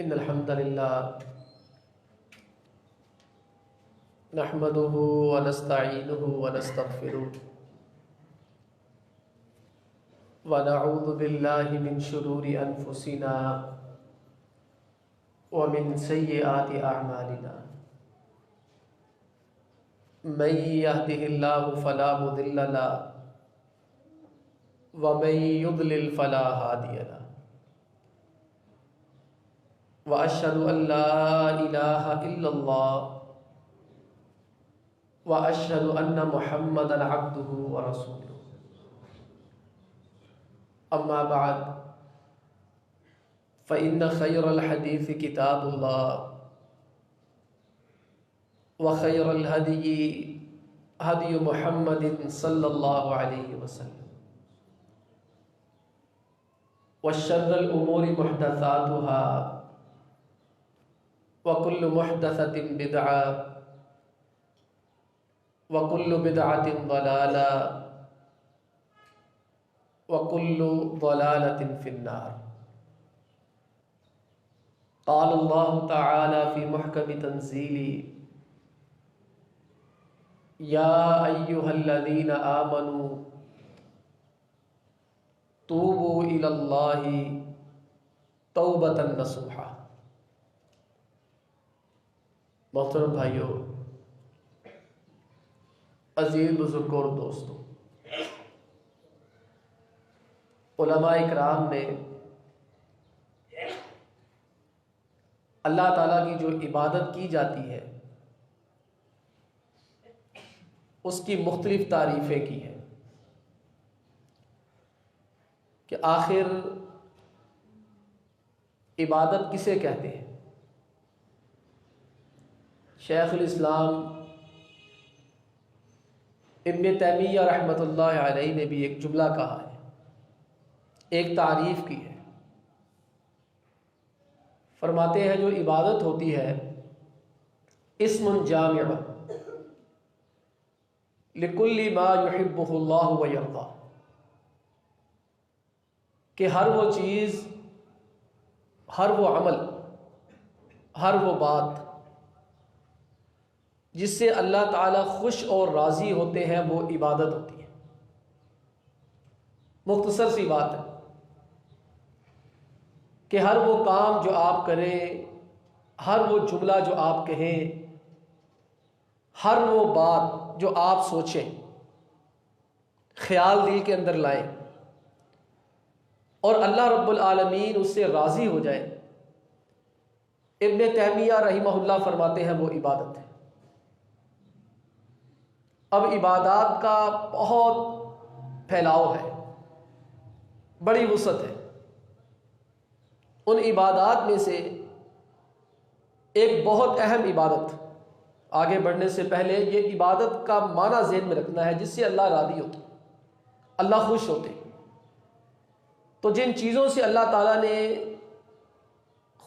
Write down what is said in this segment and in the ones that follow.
इन्नल हम्दुलिल्लाह नहमदुहु व नस्तईनुहु व नस्तगफिरुह व नऊज़ु बिल्लाहि मिन शुरूरि अनफुसिना व मिन सय्यिआति अअमालिना मन यहदिहिल्लाहु फला मुदिल्ल लहु व मन युद्लिल फला हादिय लहु व अशहदु अन ला इलाहा इल्लल्लाह व अशहदु अन्ना मुहम्मदन अब्दुहु व रसूलुहु अम्मा बाद फ़इन्न खैरल हदीस किताबुल्लाह व खैरल हदी हदी मुहम्मदिन सल्लल्लाहु अलैहि वसल्लम व शर्रल उमूरि मुहदसातुहा व कुल्लु मुहदसतिन बिदअह व कुल्लु बिदअतिन ज़लाला व कुल्लु ज़लालतिन फिन्नार। क़ाल अल्लाहु तआला फ़ी मुहकमि तंज़ीली या अय्युहल्लज़ीना आमनू तूबू इलल्लाहि तौबतन नसूहा। मोहतरम भाइयों, अजीज बुजुर्गों और दोस्तों, उलमा इकराम ने अल्लाह ताला की जो इबादत की जाती है उसकी मुख्तलिफ तारीफ़ें की हैं कि आखिर इबादत किसे कहते हैं। शेखुल इस्लाम इब्न तैमिया रहमतुल्लाह अलैहि ने भी एक जुमला कहा है, एक तारीफ़ की है। फरमाते हैं जो इबादत होती है इस्मुन जामिअ लिकुल्लि मा युहिब्बुहुल्लाहु व यर्दा, कि हर वो चीज़, हर वो अमल, हर वो बात जिससे अल्लाह ताला खुश और राज़ी होते हैं वो इबादत होती है। मुख्तसर सी बात है कि हर वो काम जो आप करें, हर वो जुमला जो आप कहें, हर वो बात जो आप सोचें, ख्याल दिल के अंदर लाएं और अल्लाह रब्बुल आलमीन उससे राज़ी हो जाए, इब्न तैमिया रहिमहुल्लाह फरमाते हैं वो इबादत है। अब इबादात का बहुत फैलाव है, बड़ी वुसअत है। उन इबादात में से एक बहुत अहम इबादत, आगे बढ़ने से पहले ये इबादत का माना ज़हन में रखना है जिससे अल्लाह राज़ी होते, अल्लाह खुश होते। तो जिन चीज़ों से अल्लाह ताला ने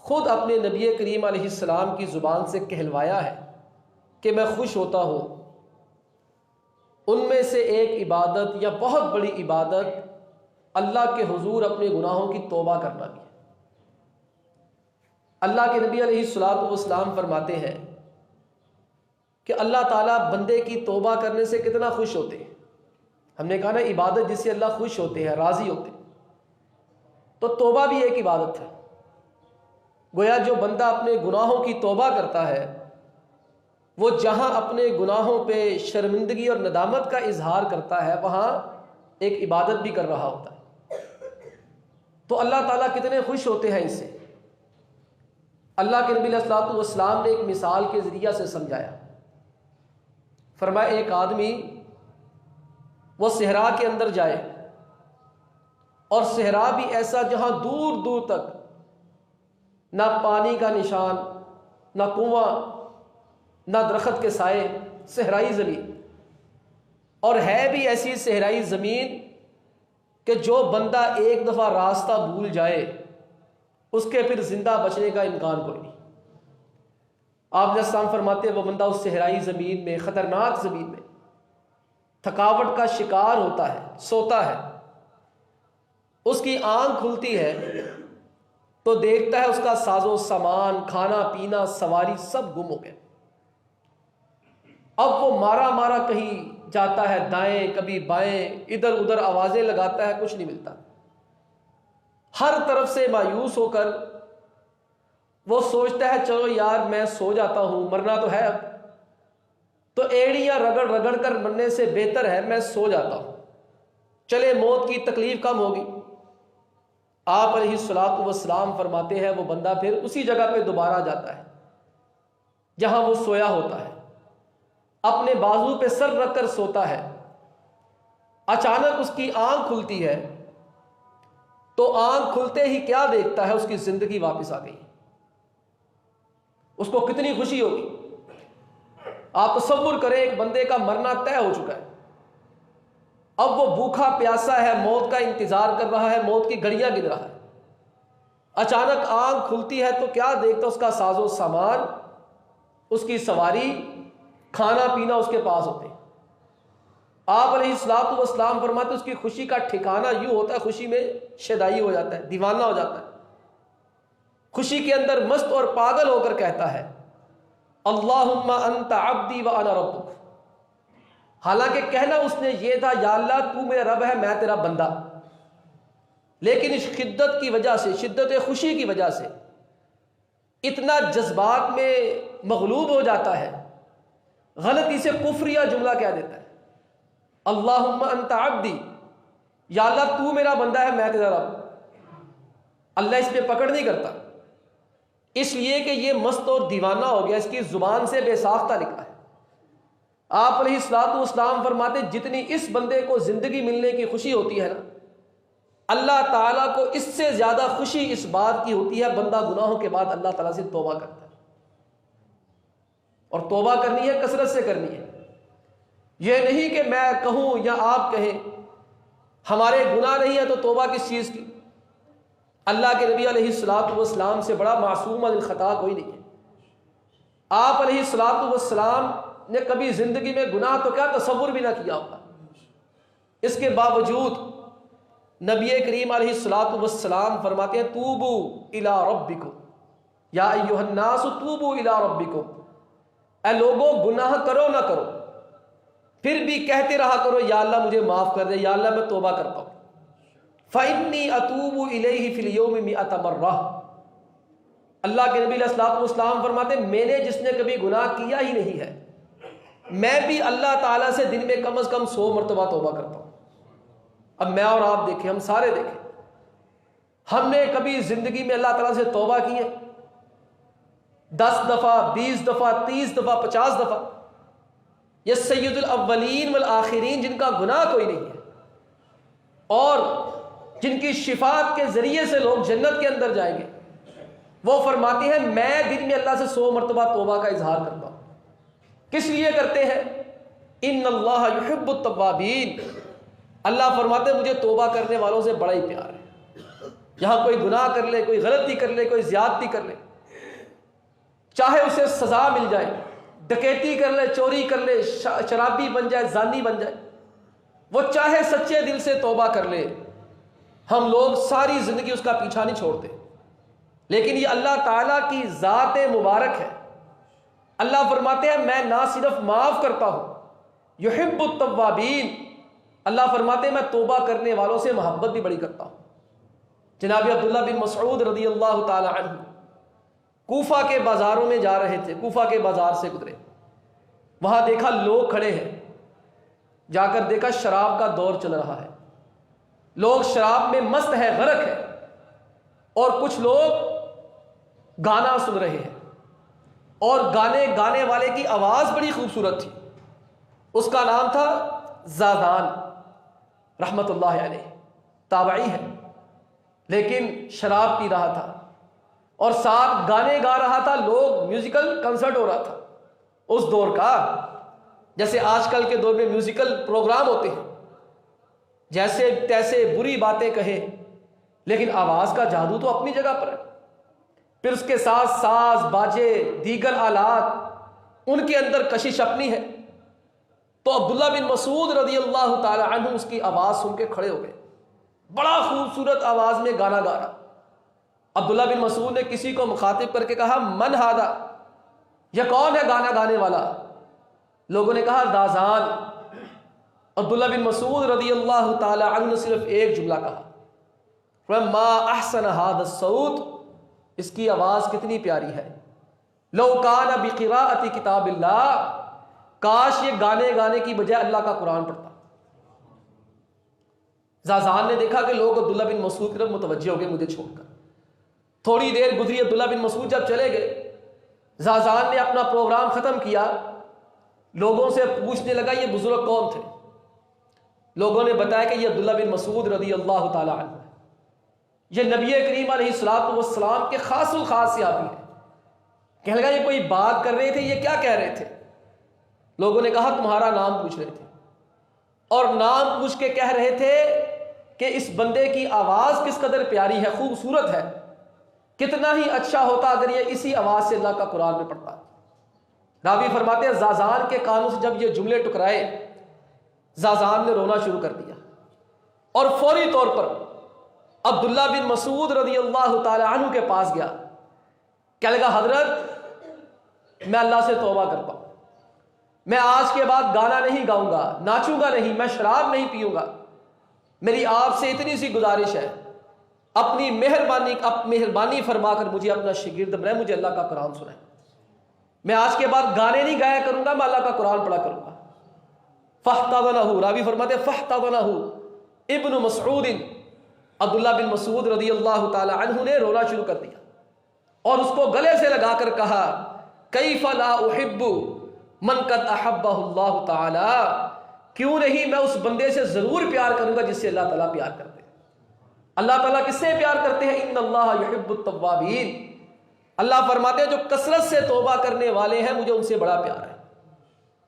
ख़ुद अपने नबी करीम अलैहिस्सलाम की ज़ुबान से कहलवाया है कि मैं खुश होता हूँ, उनमें से एक इबादत या बहुत बड़ी इबादत अल्लाह के हुजूर अपने गुनाहों की तौबा करना भी है। अल्लाह के नबी अलैहिस्सलातु वस्सलाम फरमाते हैं कि अल्लाह ताला बंदे की तौबा करने से कितना खुश होते हैं। हमने कहा ना इबादत जिससे अल्लाह खुश होते हैं, राज़ी होते हैं, तो तौबा भी एक इबादत है। गोया जो बंदा अपने गुनाहों की तौबा करता है वो जहाँ अपने गुनाहों पे शर्मिंदगी और नदामत का इजहार करता है वहाँ एक इबादत भी कर रहा होता है। तो अल्लाह ताला कितने खुश होते हैं इससे। अल्लाह के नबी अलैहिस्सलातु वस्सलाम ने एक मिसाल के ज़रिया से समझाया। फरमाया एक आदमी वो सहरा के अंदर जाए और सहरा भी ऐसा जहाँ दूर दूर तक ना पानी का निशान, ना कुआं, ना दरख्त के साए, सहराई ज़मीन, और है भी ऐसी सहराई ज़मीन कि जो बंदा एक दफ़ा रास्ता भूल जाए उसके फिर ज़िंदा बचने का इम्कान कोई नहीं। आप जैसा फरमाते वो बंदा उस सहराई ज़मीन में, ख़तरनाक ज़मीन में थकावट का शिकार होता है, सोता है, उसकी आंख खुलती है तो देखता है उसका साजो सामान, खाना पीना, सवारी सब गुम हो गया। अब वो मारा मारा कहीं जाता है दाएं कभी बाएं, इधर उधर आवाजें लगाता है, कुछ नहीं मिलता। हर तरफ से मायूस होकर वो सोचता है चलो यार मैं सो जाता हूं, मरना तो है अब, तो एड़ियां रगड़ रगड़ कर मरने से बेहतर है मैं सो जाता हूं, चले मौत की तकलीफ कम होगी। आप अलैहिस्सलातु वस्सलाम फरमाते हैं वो बंदा फिर उसी जगह पे दोबारा जाता है जहां वो सोया होता है, अपने बाजू पे सर रखकर सोता है। अचानक उसकी आंख खुलती है, तो आंख खुलते ही क्या देखता है, उसकी जिंदगी वापस आ गई। उसको कितनी खुशी होगी। आप तसव्वुर करें, एक बंदे का मरना तय हो चुका है, अब वो भूखा प्यासा है, मौत का इंतजार कर रहा है, मौत की घड़ियां गिन रहा है। अचानक आंख खुलती है तो क्या देखता, उसका साजो सामान, उसकी सवारी, खाना पीना उसके पास होते हैं। आप अलैहिस्सलातु वस्सलाम फरमाते उसकी खुशी का ठिकाना यूं होता है, खुशी में शदाई हो जाता है, दीवाना हो जाता है, खुशी के अंदर मस्त और पागल होकर कहता है अल्लाहुम्मा अंता अब्दी व अना रब्बुक। हालांकि कहना उसने ये था या अल्लाह तू मेरा रब है मैं तेरा बंदा, लेकिन इस शिद्दत की वजह से, शिद्दत खुशी की वजह से इतना जज्बात में मगलूब हो जाता है, गलती से कुफ्रिया जुमला कह देता है अल्लाहुम्मा अंता अब्दी, या अल्लाह तू मेरा बंदा है मैं तेरा रब। अल्लाह इस पे पकड़ नहीं करता, इसलिए कि ये मस्त और दीवाना हो गया, इसकी जुबान से बेसाख्ता निकला है। आप अलैहिस्सलातु वस्सलाम फरमाते जितनी इस बंदे को जिंदगी मिलने की खुशी होती है ना, अल्लाह ताला को इससे ज्यादा खुशी इस बात की होती है बंदा गुनाहों के बाद अल्लाह ताला से तौबा करता है। और तौबा करनी है, कसरत से करनी है। यह नहीं कि मैं कहूं या आप कहें हमारे गुनाह नहीं है तो तौबा किस चीज की। अल्लाह के नबी अलैहिस्सलातु वस्सलाम से बड़ा मासूम अनिल खता कोई नहीं है। आप अलैहिस्सलातु वस्सलाम ने कभी जिंदगी में गुनाह तो क्या तसव्वुर भी ना किया होगा, इसके बावजूद नबी करीम अलैहिस्सलातु वस्सलाम फरमाते हैं तूबू इला रब्बिकुम या अय्युहन्नासु तूबू इला रब्बिकुम, ऐ लोगों गुनाह करो ना करो फिर भी कहते रहा करो या अल्लाह मुझे माफ कर दे, या अल्लाह मैं तौबा करता हूं। फ़इन्नी अतूबु इलैहि फिल यौमि मिअत मर्रा। अल्लाह के नबी अलैहिस्सलातु वस्सलाम फरमाते मैंने जिसने कभी गुनाह किया ही नहीं है, मैं भी अल्लाह ताला से दिन में कम से कम 100 मरतबा तौबा करता हूं। अब मैं और आप देखें, हम सारे देखें, हमने कभी जिंदगी में अल्लाह ताला से तौबा की है 10 दफा, 20 दफा, 30 दफा, 50 दफा। ये सैयदुल अव्वलीन वल आखिरीन जिनका गुनाह कोई नहीं है और जिनकी शिफात के जरिए से लोग जन्नत के अंदर जाएंगे, वो फरमाती हैं मैं दिन में अल्लाह से 100 मरतबा तौबा का इजहार करता हूं। किस लिए करते हैं? इन्नल्लाह युहिब्बुत तव्वाबीन। अल्लाह फरमाते मुझे तौबा करने वालों से बड़ा ही प्यार है। यहां कोई गुनाह कर ले, कोई गलती कर ले, कोई ज्यादती कर ले, चाहे उसे सजा मिल जाए, डकैती कर ले, चोरी कर ले, शराबी बन जाए, जानी बन जाए, वो चाहे सच्चे दिल से तौबा कर ले, हम लोग सारी जिंदगी उसका पीछा नहीं छोड़ते। लेकिन ये अल्लाह ताला की जात मुबारक है। अल्लाह फरमाते हैं मैं ना सिर्फ माफ करता हूं, युहिब्बुत तव्वाबीन, अल्लाह फरमाते हैं मैं तौबा करने वालों से मोहब्बत भी बड़ी करता हूं। जनाब अब्दुल्लाह बिन मसऊद रज़ियल्लाहु ताला अन्हु कूफा के बाजारों में जा रहे थे, कूफा के बाजार से गुजरे, वहां देखा लोग खड़े हैं, जाकर देखा शराब का दौर चल रहा है, लोग शराब में मस्त है, गरक है, और कुछ लोग गाना सुन रहे हैं और गाने गाने वाले की आवाज बड़ी खूबसूरत थी। उसका नाम था ज़ादान रहमतुल्लाह अलैह, ताबई है, लेकिन शराब पी रहा था और साथ गाने गा रहा था। लोग, म्यूजिकल कंसर्ट हो रहा था उस दौर का, जैसे आजकल के दौर में म्यूजिकल प्रोग्राम होते हैं, जैसे तैसे बुरी बातें कहे, लेकिन आवाज का जादू तो अपनी जगह पर है। फिर उसके साथ साज बाजे दीगर आलात, उनके अंदर कशिश अपनी है। तो अब्दुल्ला बिन मसूद रज़ियल्लाहु ताला अन्हु उसकी आवाज सुन के खड़े हो गए, बड़ा खूबसूरत आवाज में गाना गा रहा। अब्दुल्ला बिन मसूद ने किसी को मुखातिब करके कहा, मन हादा, यह कौन है गाना गाने वाला? लोगों ने कहा, दाजान। अब्दुल्ला बिन मसूद रदी अल्लाह ताला अन्हु ने सिर्फ एक जुमला कहा, मा अहसन हादा सऊद, इसकी आवाज कितनी प्यारी है। लौ काना बिक़िराअति किताबिल्लाह, काश ये गाने की बजाय अल्लाह का कुरान पढ़ता। ज़ाज़ान ने देखा कि लोग अब्दुल्ला बिन मसूद की तरफ मुतवज्जे हो गए मुझे छोड़कर। थोड़ी देर गुजरी, अब्दुल्ला बिन मसूद जब चले गए, ज़ाज़ान ने अपना प्रोग्राम खत्म किया, लोगों से पूछने लगा ये बुजुर्ग कौन थे। लोगों ने बताया कि ये अब्दुल्ला बिन मसूद रदी अल्लाह ताला अन्हु, ये नबी करीम अलैहिस्सलातु वस्सलाम के खासुल खास सहाबी है। कहने लगा ये कोई बात कर रहे थे, ये क्या कह रहे थे? लोगों ने कहा तुम्हारा नाम पूछ रहे थे, और नाम पूछ के कह रहे थे कि इस बंदे की आवाज किस कदर प्यारी है, खूबसूरत है, कितना ही अच्छा होता अगर ये इसी आवाज से अल्लाह का कुरान में पढ़ता। रावी फरमाते हैं ज़ाज़ान के कानों से जब ये जुमले टकराए, ज़ाज़ान ने रोना शुरू कर दिया और फौरी तौर पर अब्दुल्ला बिन मसूद रज़ी अल्लाह ताला अन्हु के पास गया। क्या लगा, हजरत मैं अल्लाह से तौबा करता हूं, मैं आज के बाद गाना नहीं गाऊंगा, नाचूंगा नहीं, मैं शराब नहीं पीऊंगा। मेरी आपसे इतनी सी गुजारिश है, अपनी मेहरबानी फरमाकर मुझे अपना शागिर्द बनाए, मुझे अल्लाह का कुरान सुनाए। मैं आज के बाद गाने नहीं गाया करूंगा, मैं अल्लाह का कुरान पढ़ा करूंगा। फहतज़नहु, रावी फरमाते फहतज़नहु इब्नु मसऊद, अब्दुल्ला बिन मसूद रज़ी अल्लाह ताला अन्हु ने रोना शुरू कर दिया और उसको गले से लगाकर कहा, कैफ़ ला उहिब्बु मन कद अहब्बहुल्लाहु ताला, क्यों नहीं मैं उस बंदे से जरूर प्यार करूंगा जिससे अल्लाह ताला प्यार करते हैं। अल्लाह ताला किससे प्यार करते हैं? इन्नल्लाह युहिब्बुत तव्वाबीन, अल्लाह फरमाते हैं जो कसरत से तौबा करने वाले हैं मुझे उनसे बड़ा प्यार है।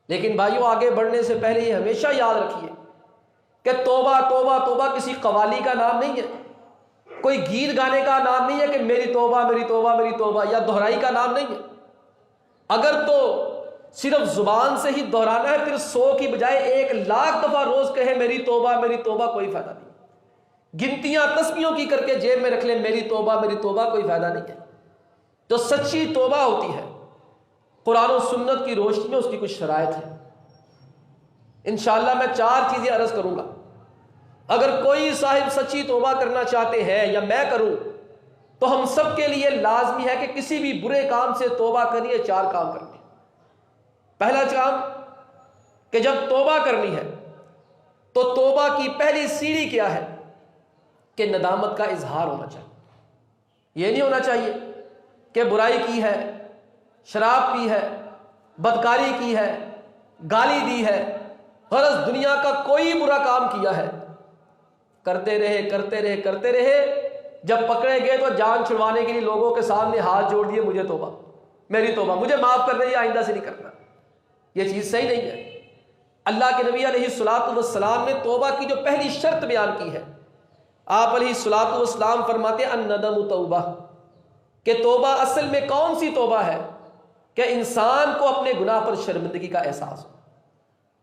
लेकिन भाइयों, आगे बढ़ने से पहले ये हमेशा याद रखिए कि तौबा तौबा तौबा किसी कवाली का नाम नहीं है, कोई गीत गाने का नाम नहीं है कि मेरी तौबा मेरी तौबा मेरी तौबा, या दोहराई का नाम नहीं है। अगर तो सिर्फ जुबान से ही दोहराना है, फिर 100 की बजाय 1,00,000 दफा रोज कहे मेरी तौबा, कोई फायदा नहीं। गिनतियां तस्बीहों की करके जेब में रख ले मेरी तौबा, कोई फायदा नहीं है। जो सच्ची तौबा होती है कुरान और सुन्नत की रोशनी में, उसकी कुछ शराइत है। इंशाअल्लाह मैं 4 चीजें अर्ज करूंगा। अगर कोई साहिब सच्ची तौबा करना चाहते हैं या मैं करूं, तो हम सब के लिए लाजमी है कि किसी भी बुरे काम से तौबा करिए। 4 काम करने। पहला काम कि जब तौबा करनी है तो तौबा की पहली सीढ़ी क्या है कि नदामत का इजहार होना चाहिए। यह नहीं होना चाहिए कि बुराई की है, शराब पी है, बदकारी की है, गाली दी है, गरज दुनिया का कोई बुरा काम किया है, करते रहे, जब पकड़े गए तो जान छुड़वाने के लिए लोगों के सामने हाथ जोड़ दिए, मुझे तौबा, मेरी तौबा, मुझे माफ कर दीजिए, आइंदा से नहीं करना। यह चीज सही नहीं है। अल्लाह के नबी अलैहिस्सलातु वस्सलाम ने तौबा की जो पहली शर्त बयान की है, आप अलैहिस्सलातु वस्सलाम फरमाते अन्नदमु तौबा, कि तौबा असल में कौन सी तौबा है कि इंसान को अपने गुनाह पर शर्मिंदगी का एहसास हो।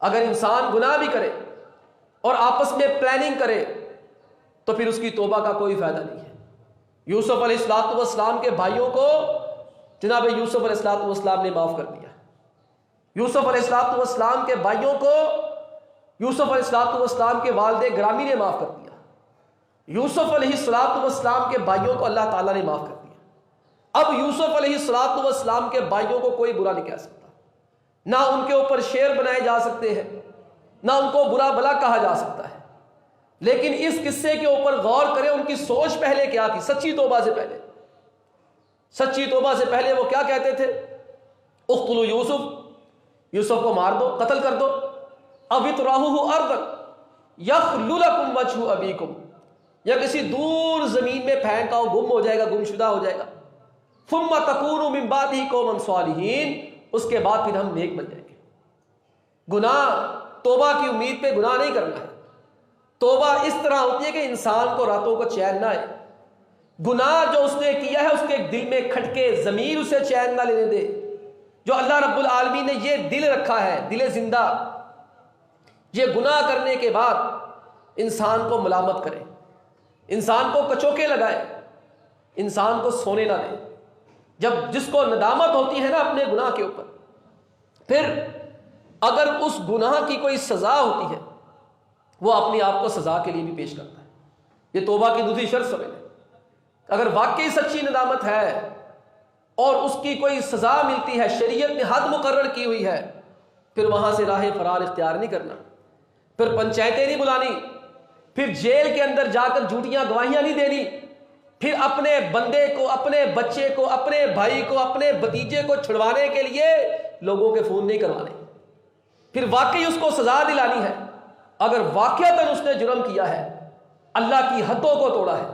अगर इंसान गुनाह भी करे और आपस में प्लानिंग करे तो फिर उसकी तौबा का कोई फायदा नहीं है। यूसुफ अलैहिस्सलातु वस्सलाम के भाइयों को जनाब यूसुफ अलैहिस्सलातु वस्सलाम ने माफ कर दिया। यूसुफ अलैहिस्सलातु वस्सलाम के भाइयों को यूसुफ अलैहिस्सलातु वस्सलाम के वालिदे गिरामी ने माफ कर दिया। यूसुफ अलैहिस्सलातु वस्सलाम के भाइयों को अल्लाह ताला ने माफ कर दिया। अब यूसुफ अलैहिस्सलातु वस्सलाम के भाइयों को कोई बुरा नहीं कह सकता, ना उनके ऊपर शेर बनाए जा सकते हैं, ना उनको बुरा भला कहा जा सकता है। लेकिन इस किस्से के ऊपर गौर करें, उनकी सोच पहले क्या थी। सच्ची तौबा से पहले वो क्या कहते थे? उक़्तुलू यूसुफ, यूसुफ को मार दो, कत्ल कर दो। अवितराहु अर्दन यख्लु लकुम वजहु अबीकुम, या किसी दूर जमीन में फेंक आओ, गुम हो जाएगा, गुमशुदा हो जाएगा। फुम्मा तकूनु मिन बादिही कौमन सालिहीन, उसके बाद फिर हम नेक बन जाएंगे। गुनाह, तौबा की उम्मीद पे गुनाह नहीं करना है। तौबा इस तरह होती है कि इंसान को रातों को चैन ना आए। गुनाह जो उसने किया है उसके दिल में खटके, जमीर उसे चैन ना लेने दे। जो अल्लाह रब्बुल आलमीन ने ये दिल रखा है, दिल जिंदा, ये गुनाह करने के बाद इंसान को मलामत करे, इंसान को कचोके लगाए, इंसान को सोने ना दे। जब जिसको नदामत होती है ना अपने गुनाह के ऊपर, फिर अगर उस गुनाह की कोई सज़ा होती है वो अपने आप को सज़ा के लिए भी पेश करता है। ये तौबा की दूसरी शर्त समझ लें। अगर वाकई सच्ची नदामत है और उसकी कोई सज़ा मिलती है, शरीयत ने हद मुकर्रर की हुई है, फिर वहाँ से राह फरार इख्तियार नहीं करना, फिर पंचायतें नहीं बुलानी, फिर जेल के अंदर जाकर झूठियाँ गवाहियाँ नहीं देनी, फिर अपने बंदे को, अपने बच्चे को, अपने भाई को, अपने भतीजे को छुड़वाने के लिए लोगों के फ़ोन नहीं करवाने, फिर वाकई उसको सज़ा दिलानी है। अगर वाकईतन उसने जुर्म किया है, अल्लाह की हदों को तोड़ा है,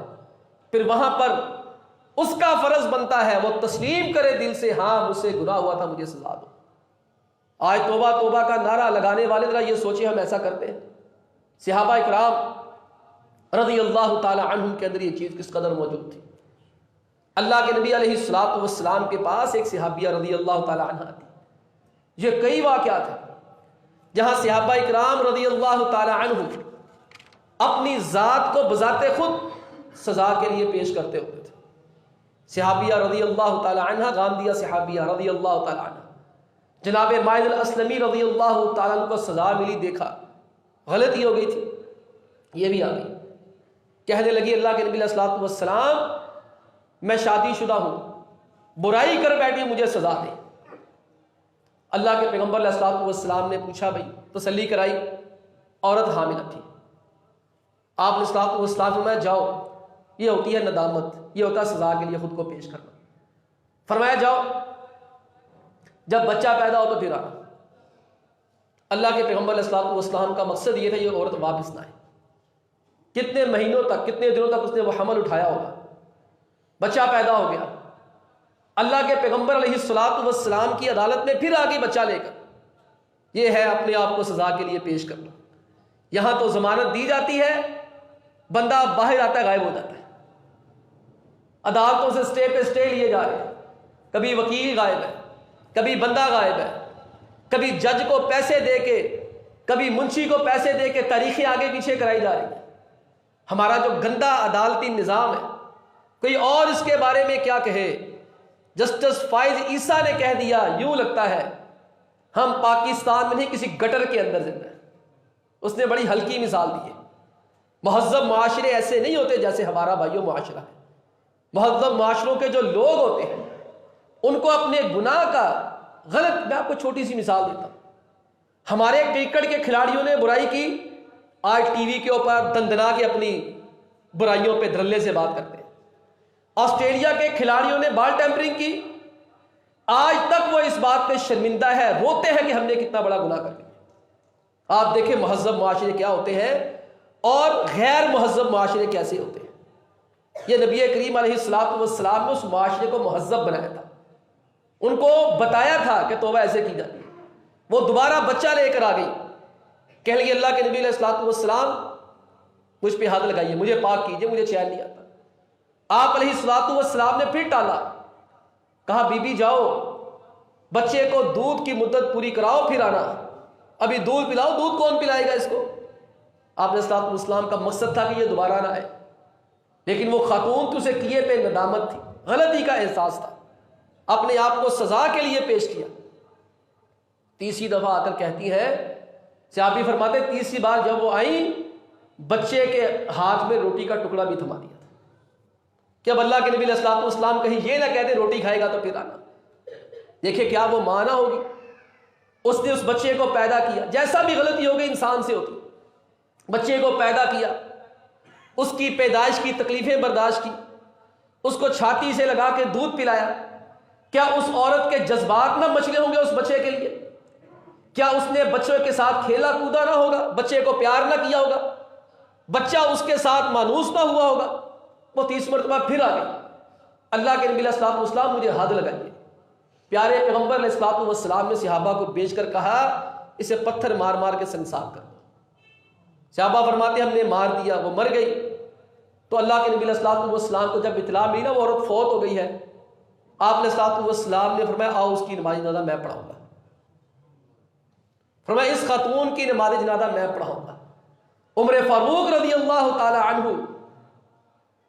फिर वहाँ पर उसका फ़र्ज बनता है वो तस्लीम करे दिल से, हाँ मुझसे गुनाह हुआ था, मुझे सज़ा दो। आज तौबा तौबा का नारा लगाने वाले जरा ये सोचे हम ऐसा करते हैं? सहाबा इकराम रज़ी अल्लाह ताला अन्हुम के अंदर ये चीज़ किस कदर मौजूद थी। अल्लाह के नबी अलैहिस्सलातु वस्सलाम के पास एक सहाबिया रज़ी अल्लाह ताला अन्हा थी। ये कई वाक़यात हैं जहाँ सहाबा इकराम रज़ी अल्लाह ताला अन्हुम अपनी ज़ात को बज़ाते खुद सज़ा के लिए पेश करते होते थे। सहाबिया रज़ी अल्लाह ताला अन्हा, गांदिया सहाबिया रज़ी अल्लाह ताला अन्हा, जनाब माइद असलमी रज़ी अल्लाह ताला अन्हु को सज़ा मिली, देखा गलती हो गई थी, ये भी आ गई, कहने लगी अल्लाह के नबी अलैहिस्सलातु वस्सलाम मैं शादीशुदा हूँ, बुराई कर बैठी, मुझे सज़ा दे। अल्लाह के पैगम्बर अलैहिस्सलातु वस्सलाम ने पूछा, भाई तसल्ली कराई, औरत हामिल थी। आपने अलैहिस्सलातु वस्सलाम में जाओ, ये होती है नदामत, ये होता है सज़ा के लिए खुद को पेश करना। फरमाया जाओ, जब बच्चा पैदा हो तो फिर आना। अल्लाह के पैगम्बर अलैहिस्सलातु वस्सलाम का मकसद ये था ये औरत वापस ना आए। कितने महीनों तक, कितने दिनों तक उसने वो हमल उठाया होगा, बच्चा पैदा हो गया, अल्लाह के पैगम्बर अलैहिस्सलातु वस्सलाम की अदालत में फिर आ गई बच्चा लेकर। यह है अपने आप को सज़ा के लिए पेश करना। यहाँ तो जमानत दी जाती है, बंदा बाहर आता है, गायब हो जाता है, अदालतों से स्टे पे स्टे लिए जा रहे हैं, कभी वकील गायब है, कभी बंदा गायब है, कभी जज को पैसे दे के, कभी मुंशी को पैसे दे के तारीखें आगे पीछे कराई जा रही है। हमारा जो गंदा अदालती निज़ाम है, कोई और इसके बारे में क्या कहे। जस्टिस फाइज ईसा ने कह दिया, यूं लगता है हम पाकिस्तान में नहीं किसी गटर के अंदर जिंदा है। उसने बड़ी हल्की मिसाल दी है। महज़्ज़ब माशरे ऐसे नहीं होते जैसे हमारा भाइयों माशरा है। महज़्ज़ब माशरों के जो लोग होते हैं उनको अपने गुनाह का गलत, मैं आपको छोटी सी मिसाल देता हूं। हमारे क्रिकेट के खिलाड़ियों ने बुराई की, आज टीवी के ऊपर दंदना के अपनी बुराइयों पे धरल्ले से बात करते हैं। ऑस्ट्रेलिया के खिलाड़ियों ने बॉल टेम्परिंग की, आज तक वो इस बात पे शर्मिंदा है, रोते हैं कि हमने कितना बड़ा गुनाह कर लिया। आप देखें महज़्ज़ब माशरे क्या होते हैं और गैर महज़्ज़ब माशरे कैसे होते हैं। ये नबी करीम अलैहिस्सलातु वस्सलाम ने उस माशरे को महज़्ज़ब बनाया था, उनको बताया था कि तौबा ऐसे की जाती है। वो दोबारा बच्चा लेकर आ गई, कह लगी अल्लाह के नबी अलैहिस्सलातु वस्सलाम मुझ पे हाथ लगाइए, मुझे पाक कीजिए, मुझे चैन नहीं आता। आप अलैहिस्सलातु वस्सलाम ने फिर टाला, कहा बीबी जाओ बच्चे को दूध की मुद्दत पूरी कराओ फिर आना, अभी दूध पिलाओ, दूध कौन पिलाएगा इसको। आप अलैहिस्सलातु वस्सलाम का मकसद था कि ये दोबारा ना आए, लेकिन वो खातून तो उसे किए पे नदामत थी, गलती का एहसास था, अपने आप को सजा के लिए पेश किया। तीसरी दफा आकर कहती है, सहाबी फरमाते तीसरी बार जब वो आई, बच्चे के हाथ में रोटी का टुकड़ा भी थमा दिया था कि अब अल्लाह के नबी अलैहिस्सलातु वस्सलाम कहीं ये ना कहते रोटी खाएगा तो फिर आना। देखिए क्या वो माना होगी। उसने उस बच्चे को पैदा किया, जैसा भी गलती हो गई इंसान से होती, बच्चे को पैदा किया, उसकी पैदाइश की तकलीफें बर्दाश्त की, उसको छाती से लगा के दूध पिलाया। क्या उस औरत के जज्बात ना मचले होंगे उस बच्चे के लिए? क्या उसने बच्चों के साथ खेला कूदा ना होगा, बच्चे को प्यार ना किया होगा, बच्चा उसके साथ मानूस ना हुआ होगा? वो 30 मरतबा फिर आ गई, अल्लाह के नबी अलैहिस्सलातु वस्सलाम मुझे हद लगाइए। प्यारे पैगम्बर अलैहिस्सलातु वस्सलाम ने सहाबा को भेजकर कहा इसे पत्थर मार मार के संसार कर दो। सहाबा फरमाते हमने मार दिया, वो मर गई। तो अल्लाह के नबी अलैहिस्सलातु वस्सलाम को जब इत्तला मिली ना वो औरत फौत हो गई है, आप अलैहिस्सलातु वस्सलाम ने फरमाया आओ उसकी नमाज जनाजा मैं पढ़ाऊंगा। फरमाया इस खातून की नमाज जनाजा मैं पढ़ाऊंगा। उमर फारूक रज़ी अल्लाह ताला अन्हु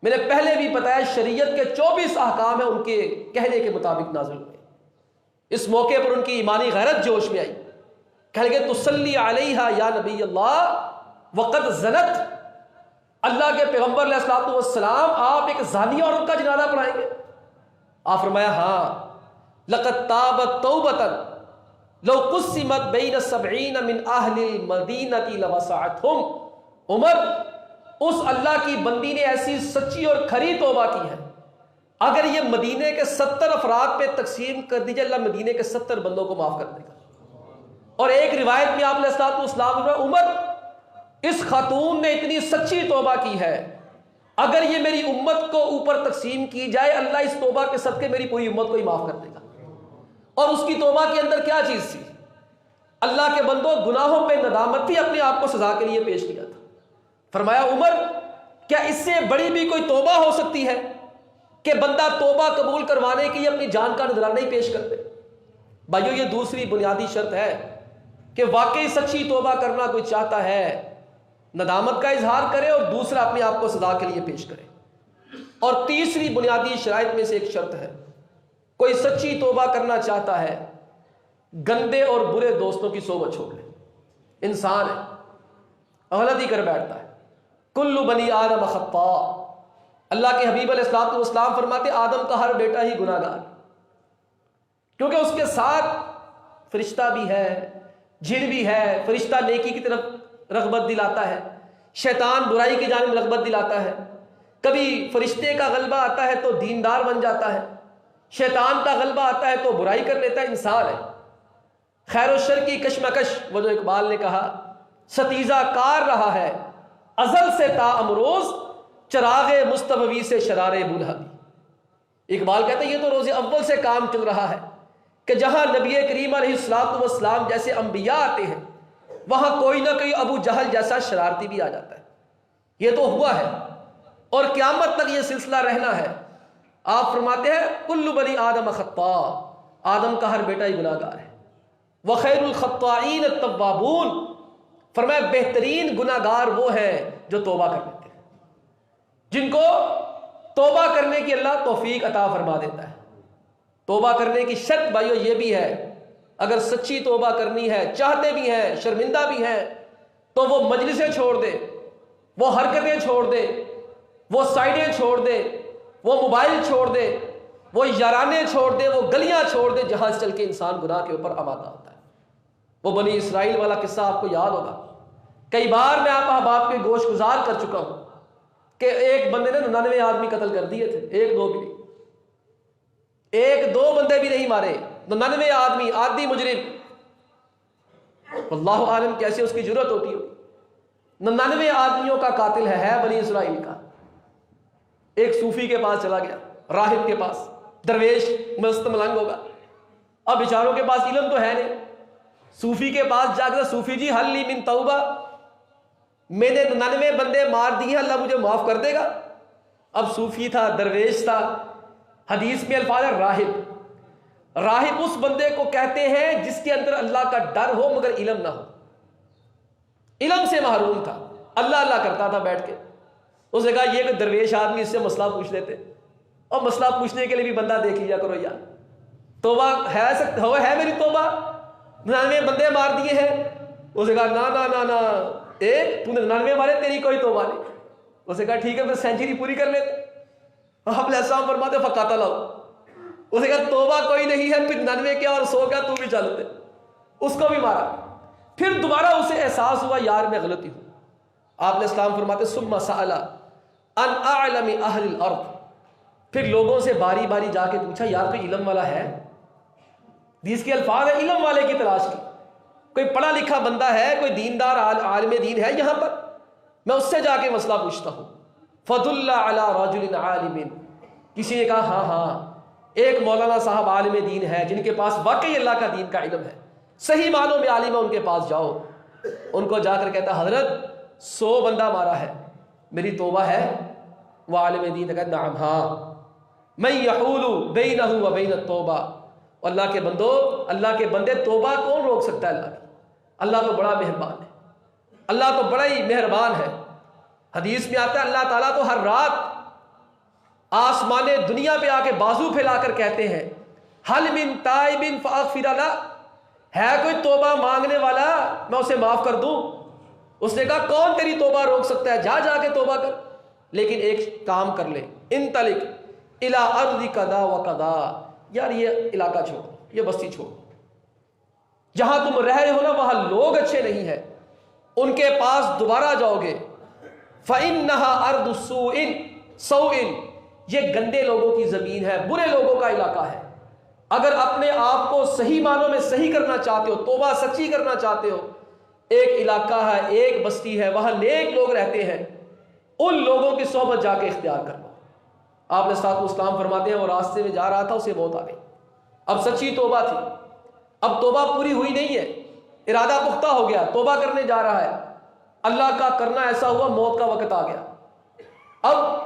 मैंने पहले भी बताया शरीयत के 24 अहकाम है उनके कहने के मुताबिक नाज़िल हुए। इस मौके पर उनकी ईमानी गैरत जोश में आई, कह लगे तुसल्ली अलैहा या नबी अल्लाह वक़द ज़नत, अल्लाह के पैगम्बर अलैहिस्सलातु वस्सलाम आप एक ज़ानी औरत का जनाजा पढ़ाएंगे? आप फरमाया हाँ, लक़द ताबत तौबतन लौ क़ुस्सिमत बैन सबईन मिन अहलिल मदीनति लवसअतहुम। उमर, उस अल्लाह की बंदी ने ऐसी सच्ची और खरी तौबा की है, अगर ये मदीने के 70 अफराद पे तकसीम कर दीजिए, अल्लाह मदीने के 70 बंदों को माफ कर देगा। और एक रिवायत में आपने सल्लल्लाहु, उमर, इस खातून ने इतनी सच्ची तौबा की है, अगर ये मेरी उम्मत को ऊपर तकसीम की जाए, अल्लाह इस तौबा के सदके मेरी पूरी उम्मत को ही माफ कर देगा। और उसकी तौबा के अंदर क्या चीज थी? अल्लाह के बंदों, गुनाहों पे नदामत थी, अपने आप को सजा के लिए पेश किया था। फरमाया उमर, क्या इससे बड़ी भी कोई तौबा हो सकती है कि बंदा तौबा कबूल करवाने के लिए अपनी जान का नजराना ही पेश कर दे? भाइयों, ये दूसरी बुनियादी शर्त है कि वाकई सच्ची तौबा करना कोई चाहता है, नदामत का इजहार करे और दूसरा अपने आप को सजा के लिए पेश करे। और तीसरी बुनियादी शराइत में से एक शर्त है, कोई सच्ची तौबा करना चाहता है, गंदे और बुरे दोस्तों की सोबत छोड़ ले। इंसान है, गलती कर बैठता है, कुल्लु बनी आदम खत्ता। अल्लाह के हबीब अलैहिस्सलातु वस्सलाम फरमाते आदम का हर बेटा ही गुनाहगार, क्योंकि उसके साथ फरिश्ता भी है, जिन भी है। फरिश्ता नेकी की तरफ रग़बत दिलाता है, शैतान बुराई की जानिब रग़बत दिलाता है। कभी फरिश्ते का गलबा आता है तो दीनदार बन जाता है, शैतान का गलबा आता है तो बुराई कर लेता है। इंसान है, खैर और शर की कशमकश, वो जो इकबाल ने कहा, सतीजा कार रहा है अजल से ता अमरोज, चरागे मुस्तफवी से शरारे बुलहबी। इकबाल कहते हैं ये तो रोज़े अव्वल से काम चल रहा है कि जहां नबी करीम अलैहिस्सलातु वस्सलाम जैसे अंबिया आते हैं, वहां कोई ना कोई अबू जहल जैसा शरारती भी आ जाता है। ये तो हुआ है और क़यामत तक ये सिलसिला रहना है। आप फरमाते हैं कुल्लु बनी आदम खत्ता, आदम का हर बेटा ही गुनाहगार है। व खैरुल खत्ताईन अत्तवाबून, फरमाया बेहतरीन गुनाहगार वो हैं जो तौबा कर लेते हैं, जिनको तौबा करने की अल्लाह तौफीक अता फरमा देता है। तौबा करने की शर्त भाइयों ये भी है, अगर सच्ची तौबा करनी है, चाहते भी हैं, शर्मिंदा भी हैं, तो वो मजलिसें छोड़ दे, वो हरकतें छोड़ दे, वो साइडें छोड़ दे, वो मोबाइल छोड़ दे, वो याराने छोड़ दे, वो गलियां छोड़ दे जहां से चल के इंसान गुनाह के ऊपर आमादा होता है। वो बनी इसराइल वाला किस्सा आपको याद होगा। कई बार मैं आप अहबाब के गोश गुजार कर चुका हूं कि एक बंदे ने 99 आदमी कत्ल कर दिए थे, एक दो भी नहीं, एक दो बंदे भी नहीं मारे, 99 आदमी, आदि मुजरिम। अल्लाह आलम कैसे उसकी जरूरत होती हो। 99 आदमियों का कातिल है बनी इसराइल का। एक सूफी के पास चला गया, राहिब के पास, दरवेश मस्त मलंग होगा। अब बेचारों के पास इल्म तो है नहीं, सूफी के पास जाकर सूफी जी हल ली मिन तौबा, मैंने 99 बंदे मार दिए, अल्लाह मुझे माफ कर देगा। अब सूफी था, दरवेश था, हदीस में अल्फाज है राहिब। राहिब उस बंदे को कहते हैं जिसके अंदर अल्लाह का डर हो मगर इल्म ना हो, इल्म से महरूम था, अल्लाह अल्लाह करता था बैठ के। उसने कहा ये कोई दरवेश आदमी, इससे मसला पूछ लेते, और मसला पूछने के लिए भी बंदा देख लिया करो यार। तौबा है मेरी तौबा, 99 बंदे मार दिए हैं। उसने कहा ना ना ना ना, तूने 99 मारे, तेरी कोई तौबा नहीं। उसने कहा ठीक है फिर सेंचुरी पूरी कर लेते। आप लहसाम फरमाते फकाता लाओ। उसने कहा तौबा कोई नहीं है, फिर 99 क्या और 100 क्या, तू भी चलते। उसको भी मारा। फिर दोबारा उसे एहसास हुआ यार मैं गलती हूं। आप इस्लाम फरमाते सुम्मा सअला अन अअलमी अहलिल अर्द, फिर लोगों से बारी बारी जाके पूछा यार कोई इल्म वाला है। हदीस के अल्फाज है इल्म वाले की तलाश की, कोई पढ़ा लिखा बंदा है, कोई दीनदार आलिम दीन है यहां पर, मैं उससे जाके मसला पूछता हूं। फदुल्ला अला रजुलिन आलिमिन, किसी ने कहा हाँ हाँ एक मौलाना साहब आलिम दीन है जिनके पास वाकई अल्लाह का दीन का इल्म है, सही मानों में आलिम है, उनके पास जाओ। उनको जाकर कहता हजरत 100 बंदा मारा है, मेरी तौबा है। वह आलिम दीन कहता नाम हाँ, मैं यहूलु बैनहु व बैन तौबा। अल्लाह के बंदो, अल्लाह के बंदे, तौबा कौन रोक सकता है अल्लाह की? अल्लाह तो बड़ा मेहरबान है, अल्लाह तो बड़ा ही मेहरबान है। हदीस में आता है अल्लाह ताला तो हर रात आसमाने दुनिया पे आके बाजू फैलाकर कहते हैं हल मिन ताइबिन फागफिर ला, है कोई तोबा मांगने वाला मैं उसे माफ कर दूं। उसने कहा कौन तेरी तोबा रोक सकता है, जा जाके तोबा कर, लेकिन एक काम कर ले, इन तलिक इला अर्दी कदा व कदा, यार ये इलाका छोड़, ये बस्ती छोड़, जहां तुम रह रहे हो ना वहां लोग अच्छे नहीं है, उनके पास दोबारा जाओगे। फ़इन्नहा अर्दु सौइन, ये गंदे लोगों की जमीन है, बुरे लोगों का इलाका है। अगर अपने आप को सही मानों में सही करना चाहते हो, तौबा सच्ची करना चाहते हो, एक इलाका है, एक बस्ती है, वहां नेक लोग रहते हैं, उन लोगों की सोहबत जाके इख्तियार कर लो। आपने साथ इस्लाम फरमाते हैं वो रास्ते में जा रहा था, उसे मौत आ गई। अब सच्ची तौबा थी, अब तौबा पूरी हुई नहीं है, इरादा पुख्ता हो गया, तौबा करने जा रहा है, अल्लाह का करना ऐसा हुआ मौत का वक्त आ गया। अब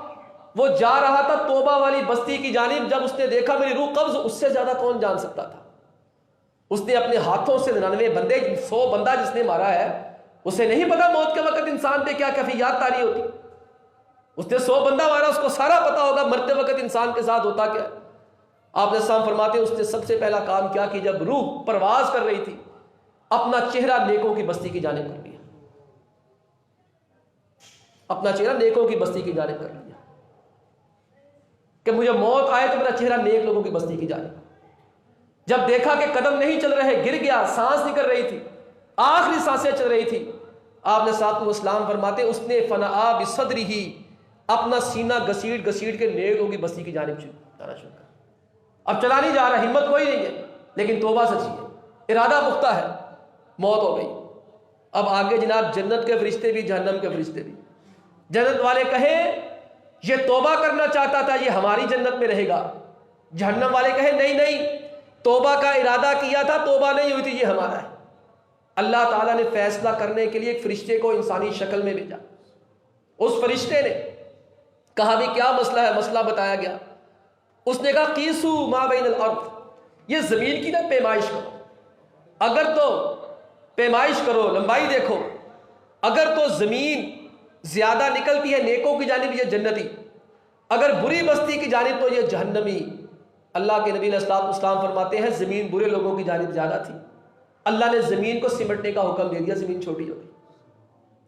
वो जा रहा था तौबा वाली बस्ती की जानिब, जब उसने देखा मेरी रूह कब्ज, उससे ज्यादा कौन जान सकता था। उसने अपने हाथों से 99 बंदे, 100 बंदा जिसने मारा है, उसे नहीं पता मौत के वक्त इंसान पे क्या कैफियत तारी होती। उसने 100 बंदा मारा, उसको सारा पता होगा मरते वक्त इंसान के साथ होता क्या। आपने साम फरमाते उसने सबसे पहला काम क्या कि जब रूह परवाज कर रही थी, अपना चेहरा नेकों की बस्ती की जानिब कर लिया, अपना चेहरा नेकों की बस्ती की जानिब कर लिया कि मुझे मौत आए तो मेरा चेहरा नेक लोगों की बस्ती की जानिब। जब देखा कि कदम नहीं चल रहे, गिर गया, सांस निकल रही थी, आखिरी सांसें चल रही थी, आपने साथ इस्लाम फरमाते उसने फना बिसदरी ही अपना सीना घसीट घसीट के नेकों की बस्ती की जानिब जाना शुरू कर। अब चला नहीं जा रहा, हिम्मत कोई नहीं है, लेकिन तौबा सच्ची है, इरादा पुख्ता है, मौत हो गई। अब आगे जनाब जन्नत के फरिश्ते भी, जहन्नम के फरिश्ते भी। जन्नत वाले कहे ये तौबा करना चाहता था, ये हमारी जन्नत में रहेगा। जहन्नम वाले कहे नहीं नहीं, तौबा का इरादा किया था, तौबा नहीं हुई थी, ये हमारा है। अल्लाह ताला ने फैसला करने के लिए एक फरिश्ते को इंसानी शक्ल में भेजा। उस फरिश्ते ने कहा भी क्या मसला है, मसला बताया गया। उसने कहा कीसू मा बैनल अर्द, ये जमीन की ना पैमाइश करो, अगर तो पैमाइश करो, लंबाई देखो, अगर तो जमीन ज्यादा निकलती है नेकों की जानिब ये जन्नती, अगर बुरी बस्ती की जानिब तो ये जहन्नमी। अल्लाह के नबी अलैहिस्सलाम फरमाते हैं जमीन बुरे लोगों की जानिब ज्यादा थी, अल्लाह ने जमीन को सिमटने का हुक्म दे दिया, जमीन छोटी हो गई।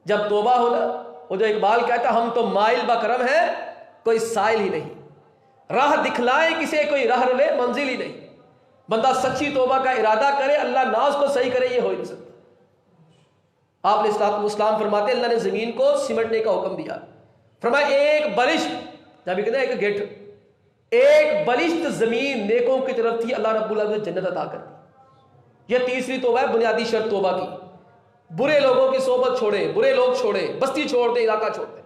जब तौबा हो ना, वो जो इकबाल कहता हम तो माइल बकरम है, कोई साइल ही नहीं, राह दिखलाए किसे कोई राह रवे, मंजिल ही नहीं। बंदा सच्ची तौबा का इरादा करे, अल्लाह ना उसको सही करे, ये हो ही नहीं सकता। आपने इस्लाम फरमाते अल्लाह ने जमीन को सिमटने का हुक्म दिया। फरमाया एक बलिष्ठ, जब कहते हैं एक गेट, एक बलिष्ठ जमीन नेकों की तरफ थी, अल्लाह रब्बुल इज्जत ने जन्नत अता कर दी। यह तीसरी तौबा है, बुनियादी शर्त तौबा की। बुरे लोगों की सोबत छोड़े, बुरे लोग छोड़े, बस्ती छोड़ दे, इलाका छोड़ दे।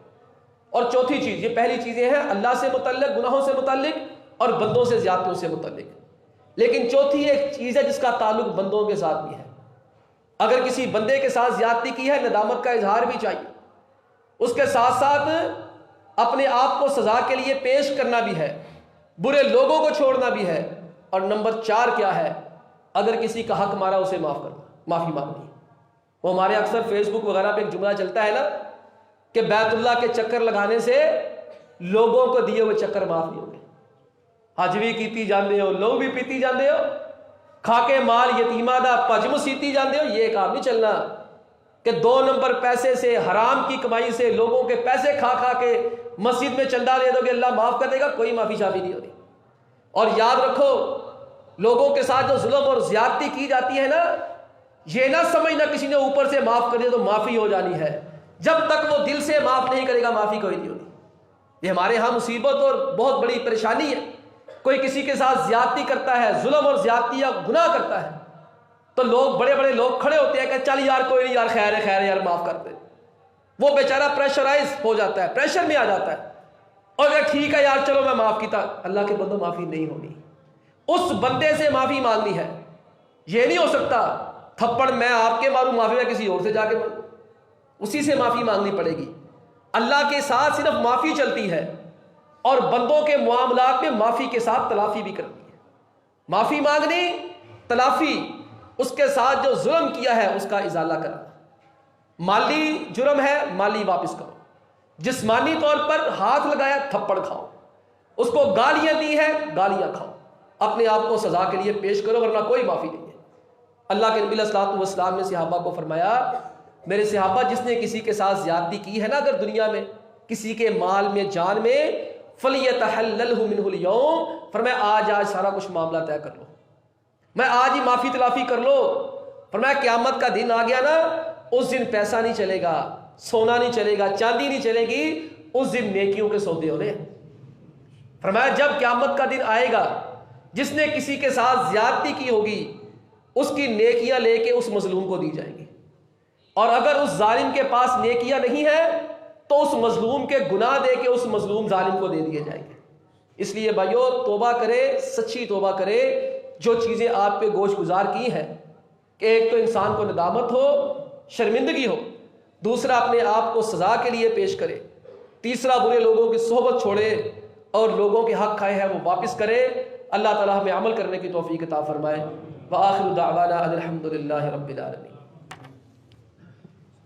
और चौथी चीज, ये पहली चीजें हैं अल्लाह से मुतल्लिक, गुनाहों से मुतल्लिक और बंदों से ज्यादतियों से मुतल्लिक, लेकिन चौथी एक चीज है जिसका ताल्लुक बंदों के साथ भी है। अगर किसी बंदे के साथ ज्यादती की है, नदामत का इजहार भी चाहिए, उसके साथ साथ अपने आप को सजा के लिए पेश करना भी है, बुरे लोगों को छोड़ना भी है। और नंबर 4 क्या है, अगर किसी का हक मारा उसे माफ करना, माफी मांगनी। वो हमारे अक्सर फेसबुक वगैरह पे एक जुमला चलता है ना कि बैतुल्लाह के चक्कर लगाने से लोगों को दिए हुए चक्कर माफ नहीं होंगे। हज भी कीती जाते हो, लहू भी पीती जाते हो, खाके माल यतीमा दा भज मुसीती जाते हो, ये काम नहीं चलना कि 2 नंबर पैसे से, हराम की कमाई से, लोगों के पैसे खा खा के मस्जिद में चंदा दे दोगे अल्लाह माफ कर देगा, कोई माफी शाफी नहीं होती। और याद रखो, लोगों के साथ जो जुल्म और ज्यादती की जाती है ना, ये ना समझना किसी ने ऊपर से माफ कर दिया तो माफी हो जानी है। जब तक वो दिल से माफ नहीं करेगा माफी कोई नहीं होती। ये हमारे यहाँ मुसीबत और बहुत बड़ी परेशानी है। कोई किसी के साथ ज्यादती करता है, जुल्म और ज्यादती या गुनाह करता है, तो लोग, बड़े बड़े लोग खड़े होते हैं कि चल यार कोई नहीं यार, खैर है यार, माफ कर दे। वो बेचारा प्रेशराइज हो जाता है, प्रेशर में आ जाता है, और अगर ठीक है यार चलो मैं माफ किया, अल्लाह के बंदो माफी नहीं होनी, उस बंदे से माफी मांगनी है। ये नहीं हो सकता थप्पड़ मैं आपके मारूं, माफी मैं किसी और से जाके मांगूं, उसी से माफी मांगनी पड़ेगी। अल्लाह के साथ सिर्फ माफी चलती है और बंदों के मामलात में माफी के साथ तलाफी भी करती है। माफी मांगनी, तलाफी, उसके साथ जो जुल्म किया है उसका इजाला करना। माली जुर्म है, माली वापस करो, जिस्मानी तौर पर हाथ लगाया थप्पड़ खाओ, उसको गालियां दी है, गालियां खाओ, अपने आप को सजा के लिए पेश करो, वरना कोई माफी नहीं है। अल्लाह के नबी अलैहिस्सलातु वस्सलाम ने सहाबा को फरमाया, मेरे सहाबा जिसने किसी के साथ ज्यादती की है ना अगर दुनिया में, किसी के माल में, जान में, फलियतहल्ललहु मिनहुल यौम, फरमाया आज सारा कुछ मामला तय कर लो, मैं आज ही माफी तलाफी कर लो। फरमाया क़यामत का दिन आ गया ना, उस दिन पैसा नहीं चलेगा, सोना नहीं चलेगा, चांदी नहीं चलेगी, उस दिन नेकियों के सौदे होने। फरमाया जब क़यामत का दिन आएगा, जिसने किसी के साथ ज्यादती की होगी उसकी नेकियां लेके उस मजलूम को दी जाएंगी, और अगर उस जालिम के पास नेकियां नहीं है तो उस मजलूम के गुनाह दे के उस मजलूम जालिम को दे दिए जाएंगे। इसलिए भाइयों तौबा करे, सच्ची तौबा करे। जो चीज़ें आप पे गोश गुजार की हैं कि एक तो इंसान को नदामत हो, शर्मिंदगी हो, दूसरा अपने आप को सजा के लिए पेश करे, तीसरा बुरे लोगों की सोहबत छोड़े और लोगों के हक खाए हैं वो वापस करे। अल्लाह ताला हमें अमल करने की तौफीक अता फरमाए। व आखिरु दावाना अनिल हम्दुलिल्लाहि रब्बिल आलमीन।